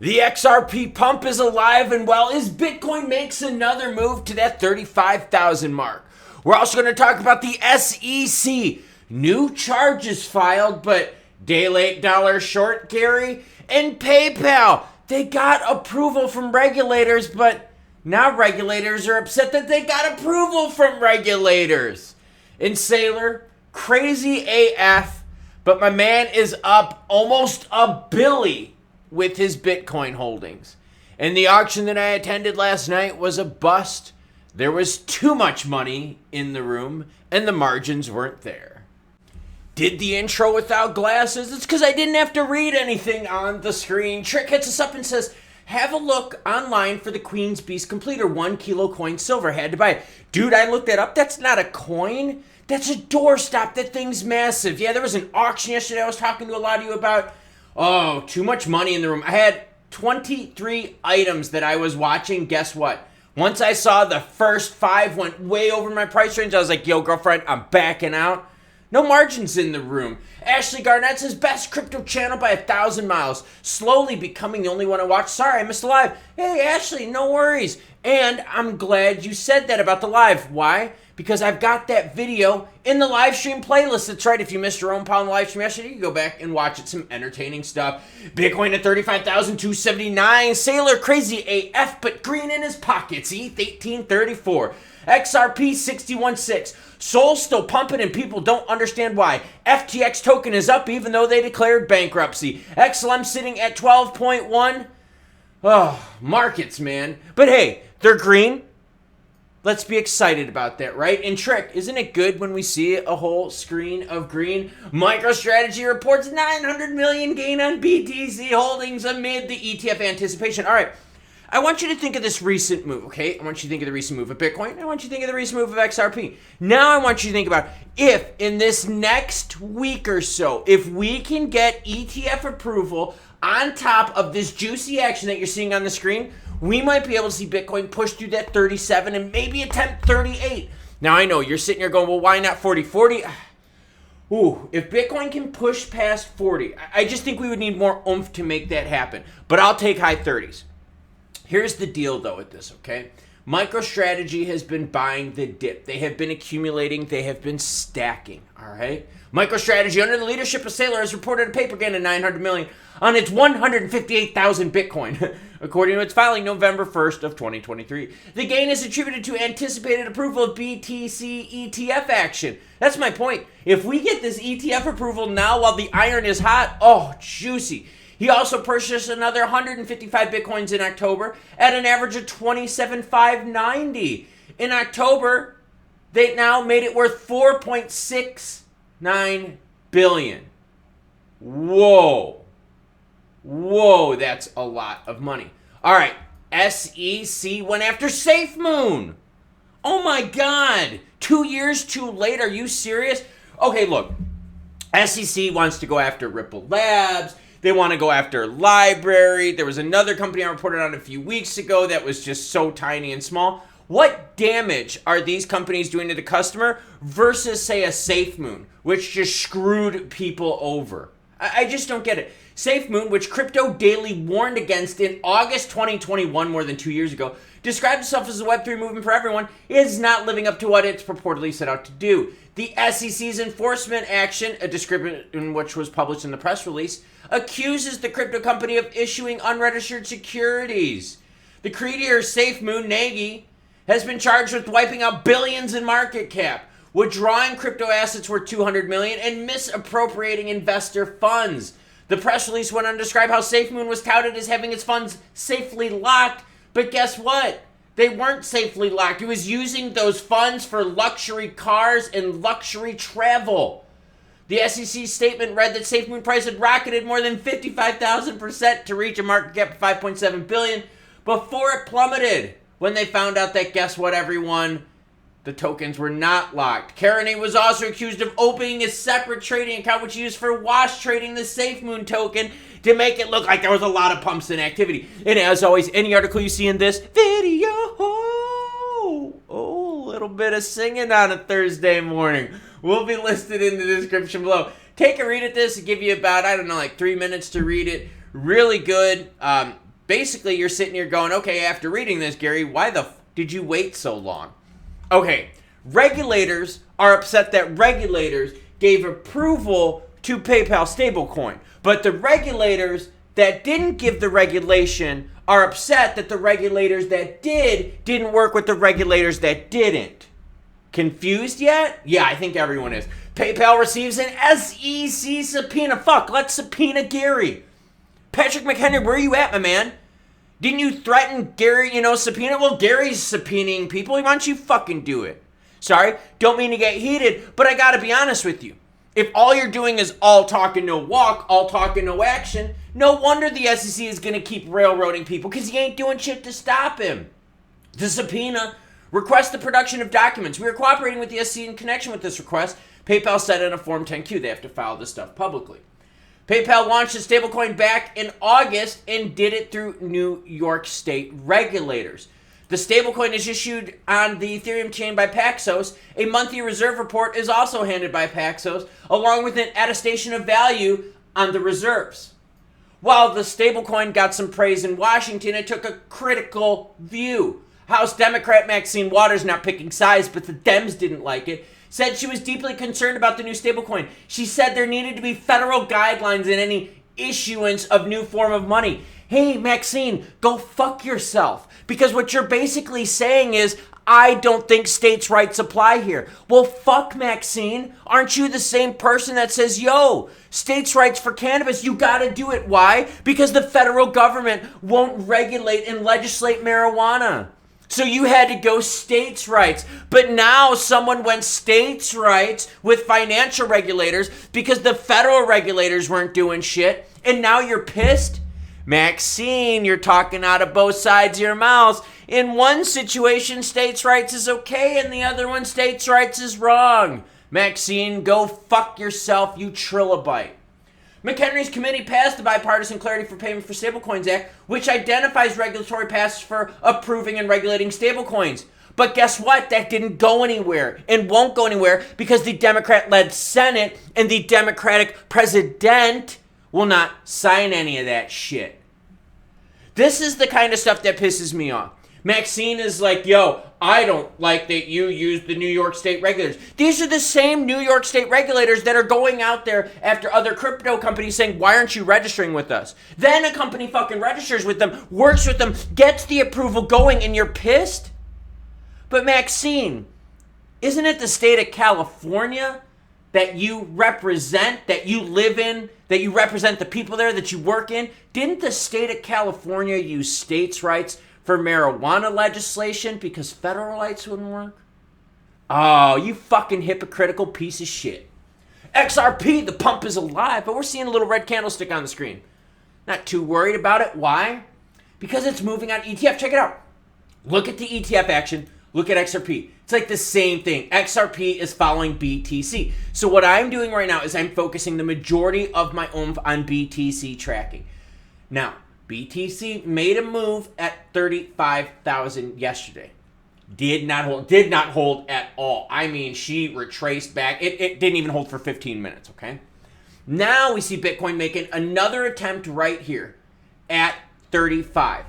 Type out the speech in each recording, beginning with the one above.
The XRP pump is alive and well as Bitcoin makes another move to that 35,000 mark. We're also going to talk about the SEC. New charges filed, but day late, dollar short, Gary. And PayPal. They got approval from regulators, but now regulators are upset that they got approval from regulators. And Saylor, crazy AF, but my man is up almost $1 billion with his Bitcoin holdings. And the auction that I attended last night was a bust. There was too much money in the room, and the margins weren't there. Did the intro without glasses? It's because I didn't have to read anything on the screen. Trick hits us up and says, have a look online for the Queen's Beast Completer 1 kilo coin silver. Had to buy it. Dude, I looked that up. That's not a coin. That's a doorstop. That thing's massive. Yeah, there was an auction yesterday I was talking to a lot of you about. Oh, too much money in the room. I had 23 items that I was watching. Guess what? Once I saw the first 5 went way over my price range, I was like, yo, girlfriend, I'm backing out. No margins in the room. Ashley Garnett says, best crypto channel by 1,000 miles. Slowly becoming the only one I watch. Sorry, I missed the live. Hey, Ashley, no worries. And I'm glad you said that about the live. Why? Because I've got that video in the live stream playlist. That's right. If you missed your own Powell live stream yesterday, you can go back and watch it. Some entertaining stuff. Bitcoin at 35,279. Sailor crazy AF, but green in his pockets. ETH 1834. XRP 61.6. Sol still pumping and people don't understand why. FTX token is up even though they declared bankruptcy. XLM sitting at 12.1. Oh, markets, man. But hey, they're green. Let's be excited about that, right? And Trick, isn't it good when we see a whole screen of green? MicroStrategy reports 900 million gain on BTC holdings amid the ETF anticipation. All right, I want you to think of this recent move, okay? I want you to think of the recent move of Bitcoin. I want you to think of the recent move of XRP. Now I want you to think about if in this next week or so, if we can get ETF approval on top of this juicy action that you're seeing on the screen, we might be able to see Bitcoin push through that 37 and maybe attempt 38. Now, I know you're sitting here going, well, why not 40? 40? Ooh, if Bitcoin can push past 40, I just think we would need more oomph to make that happen. But I'll take high 30s. Here's the deal, though, with this, okay? MicroStrategy has been buying the dip. They have been accumulating. They have been stacking, all right? MicroStrategy, under the leadership of Saylor, has reported a paper gain of 900 million on its 158,000 Bitcoin, according to its filing November 1st of 2023. The gain is attributed to anticipated approval of BTC ETF action. That's my point. If we get this ETF approval now while the iron is hot, oh, juicy. He also purchased another 155 Bitcoins in October at an average of 27,590. In October, they now made it worth 4.69 billion. Whoa. Whoa, that's a lot of money. All right, SEC went after SafeMoon. Oh my God. 2 years too late. Are you serious? Okay, look. SEC wants to go after Ripple Labs. They want to go after Library. There was another company I reported on a few weeks ago that was just so tiny and small. What damage are these companies doing to the customer versus, say, a SafeMoon, which just screwed people over? I just don't get it. SafeMoon, which Crypto Daily warned against in August 2021, more than 2 years ago, described itself as a Web3 movement for everyone, is not living up to what it's purportedly set out to do. The SEC's enforcement action, a description which was published in the press release, accuses the crypto company of issuing unregistered securities. The creator, SafeMoon Nagy, has been charged with wiping out billions in market cap, withdrawing crypto assets worth $200 million, and misappropriating investor funds. The press release went on to describe how SafeMoon was touted as having its funds safely locked, but guess what? They weren't safely locked. It was using those funds for luxury cars and luxury travel. The SEC statement read that SafeMoon price had rocketed more than 55,000% to reach a market cap of $5.7 billion before it plummeted when they found out that, guess what, everyone? The tokens were not locked. Carney was also accused of opening a separate trading account which he used for wash trading the SafeMoon token to make it look like there was a lot of pumps in activity. And as always, any article you see in this video, oh, a little bit of singing on a Thursday morning, will be listed in the description below. Take a read at this. It'll give you about, 3 minutes to read it. Really good. basically you're sitting here going, okay, after reading this, Gary, why the did you wait so long? Okay, regulators are upset that regulators gave approval to PayPal stablecoin, but the regulators that didn't give the regulation are upset that the regulators that didn't work with the regulators that didn't. Confused yet? Yeah, I think everyone is. PayPal receives an SEC subpoena. Fuck, let's subpoena Gary. Patrick McHenry, where are you at, my man? Didn't you threaten Gary, subpoena? Well, Gary's subpoenaing people. Why don't you fucking do it? Sorry, don't mean to get heated, but I gotta be honest with you. If all you're doing is all talk and no walk, all talk and no action, no wonder the SEC is gonna keep railroading people because he ain't doing shit to stop him. The subpoena requests the production of documents. We are cooperating with the SEC in connection with this request. PayPal said in a Form 10-Q they have to file this stuff publicly. PayPal launched a stablecoin back in August and did it through New York State regulators. The stablecoin is issued on the Ethereum chain by Paxos. A monthly reserve report is also handed by Paxos, along with an attestation of value on the reserves. While the stablecoin got some praise in Washington, it took a critical view. House Democrat Maxine Waters, not picking sides, but the Dems didn't like it, said she was deeply concerned about the new stablecoin. She said there needed to be federal guidelines in any issuance of new form of money. Hey, Maxine, go fuck yourself. Because what you're basically saying is, I don't think states' rights apply here. Well, fuck, Maxine. Aren't you the same person that says, yo, states' rights for cannabis, you gotta do it. Why? Because the federal government won't regulate and legislate marijuana. So you had to go states' rights. But now someone went states' rights with financial regulators because the federal regulators weren't doing shit. And now you're pissed? Maxine, you're talking out of both sides of your mouth. In one situation, states' rights is okay. In the other one, states' rights is wrong. Maxine, go fuck yourself, you trilobite. McHenry's committee passed the Bipartisan Clarity for Payment for Stablecoins Act, which identifies regulatory paths for approving and regulating stablecoins. But guess what? That didn't go anywhere and won't go anywhere because the Democrat-led Senate and the Democratic president will not sign any of that shit. This is the kind of stuff that pisses me off. Maxine is like, yo, I don't like that you use the New York State regulators. These are the same New York State regulators that are going out there after other crypto companies saying, why aren't you registering with us? Then a company fucking registers with them, works with them, gets the approval going, and you're pissed? But Maxine, isn't it the state of California that you represent, that you live in, that you represent the people there, that you work in? Didn't the state of California use states' rights for marijuana legislation because federal rights wouldn't work? Oh, you fucking hypocritical piece of shit. XRP, the pump is alive, but we're seeing a little red candlestick on the screen. Not too worried about it. Why? Because it's moving on ETF. Check it out. Look at the ETF action. Look at XRP. It's like the same thing. XRP is following BTC. So what I'm doing right now is I'm focusing the majority of my oomph on BTC tracking. Now, BTC made a move at 35,000 yesterday. Did not hold at all. I mean, she retraced back. It didn't even hold for 15 minutes, okay? Now we see Bitcoin making another attempt right here at 35.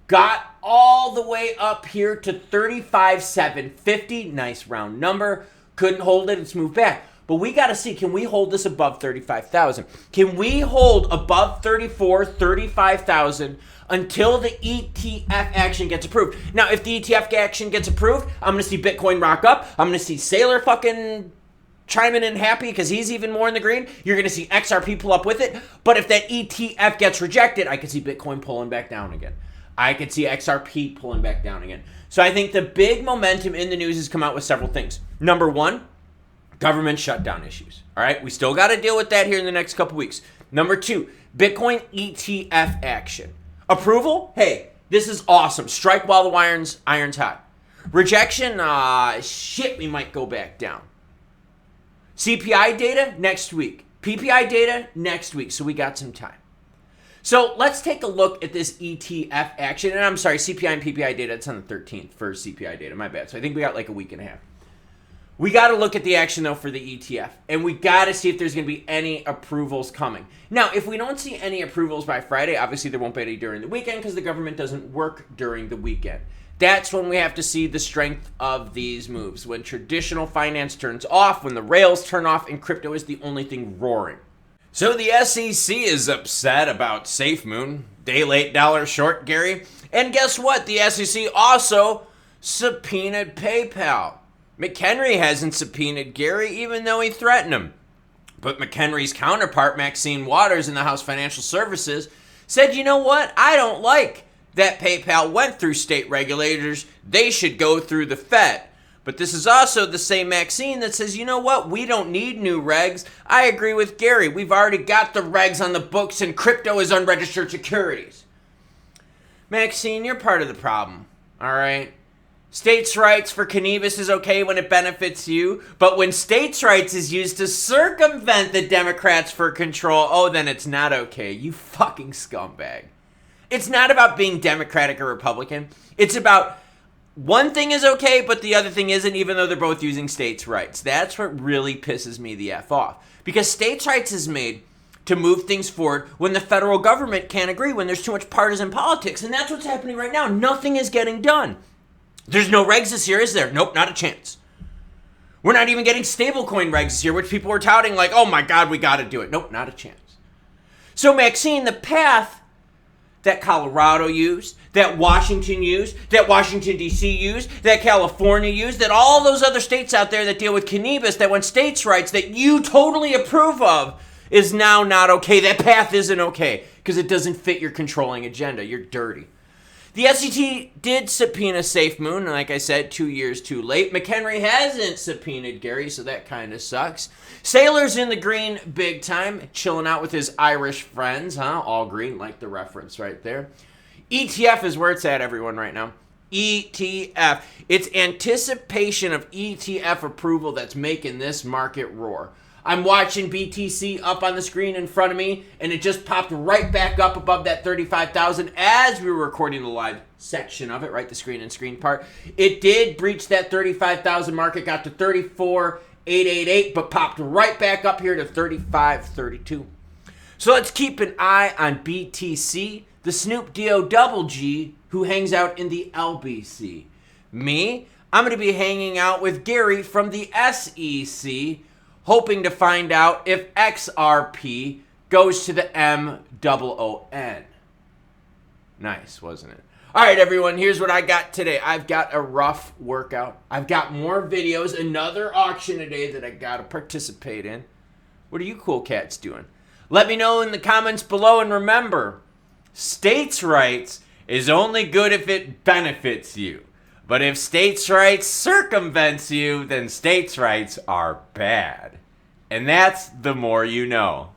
Got all the way up here to 35,750. Nice round number. Couldn't hold it. It's moved back. But we got to see, can we hold this above 35,000? Can we hold above 35,000 until the ETF action gets approved? Now, if the ETF action gets approved, I'm going to see Bitcoin rock up. I'm going to see Sailor fucking chiming in happy because he's even more in the green. You're going to see XRP pull up with it. But if that ETF gets rejected, I could see Bitcoin pulling back down again. I could see XRP pulling back down again. So I think the big momentum in the news has come out with several things. Number one, government shutdown issues. All right, we still got to deal with that here in the next couple weeks. Number two, Bitcoin ETF action. Approval? Hey, this is awesome. Strike while the iron's hot. Rejection? Shit, we might go back down. CPI data next week. PPI data next week. So we got some time. So let's take a look at this ETF action. And I'm sorry, CPI and PPI data, it's on the 13th for CPI data. My bad. So I think we got like a week and a half. We got to look at the action, though, for the ETF. And we got to see if there's going to be any approvals coming. Now, if we don't see any approvals by Friday, obviously there won't be any during the weekend because the government doesn't work during the weekend. That's when we have to see the strength of these moves. When traditional finance turns off, when the rails turn off, and crypto is the only thing roaring. So the SEC is upset about SafeMoon. Day late, dollar short, Gary. And guess what? The SEC also subpoenaed PayPal. McHenry hasn't subpoenaed Gary, even though he threatened him. But McHenry's counterpart, Maxine Waters in the House Financial Services, said, you know what? I don't like that PayPal went through state regulators. They should go through the Fed. But this is also the same Maxine that says, you know what? We don't need new regs. I agree with Gary. We've already got the regs on the books and crypto is unregistered securities. Maxine, you're part of the problem, all right? States' rights for cannabis is okay when it benefits you, but when states' rights is used to circumvent the Democrats for control, oh, then it's not okay. You fucking scumbag. It's not about being Democratic or Republican. It's about one thing is okay, but the other thing isn't, even though they're both using states' rights. That's what really pisses me the F off. Because states' rights is made to move things forward when the federal government can't agree, when there's too much partisan politics. And that's what's happening right now. Nothing is getting done. There's no regs this year, is there? Nope, not a chance. We're not even getting stablecoin regs this year, which people were touting like, oh my God, we got to do it. Nope, not a chance. So Maxine, the path that Colorado used, that Washington used, that Washington, D.C. used, that California used, that all those other states out there that deal with cannabis, that want states' rights, that you totally approve of, is now not okay. That path isn't okay because it doesn't fit your controlling agenda. You're dirty. The SEC did subpoena SafeMoon, and like I said, 2 years too late. McHenry hasn't subpoenaed Gary, so that kind of sucks. Sailor's in the green big time, chilling out with his Irish friends, huh? All green, like the reference right there. ETF is where it's at, everyone, right now. ETF. It's anticipation of ETF approval that's making this market roar. I'm watching BTC up on the screen in front of me, and it just popped right back up above that 35,000 as we were recording the live section of it, right? The screen and screen part. It did breach that 35,000 mark. It got to 34,888, but popped right back up here to 35,32. So let's keep an eye on BTC, the Snoop DRDGOLD, who hangs out in the LBC. Me, I'm going to be hanging out with Gary from the SEC, hoping to find out if XRP goes to the MOON. Nice, wasn't it? All right, everyone, here's what I got today. I've got a rough workout. I've got more videos, another auction today that I got to participate in. What are you cool cats doing? Let me know in the comments below, and remember, states' rights is only good if it benefits you. But if states' rights circumvents you, then states' rights are bad. And that's the more you know.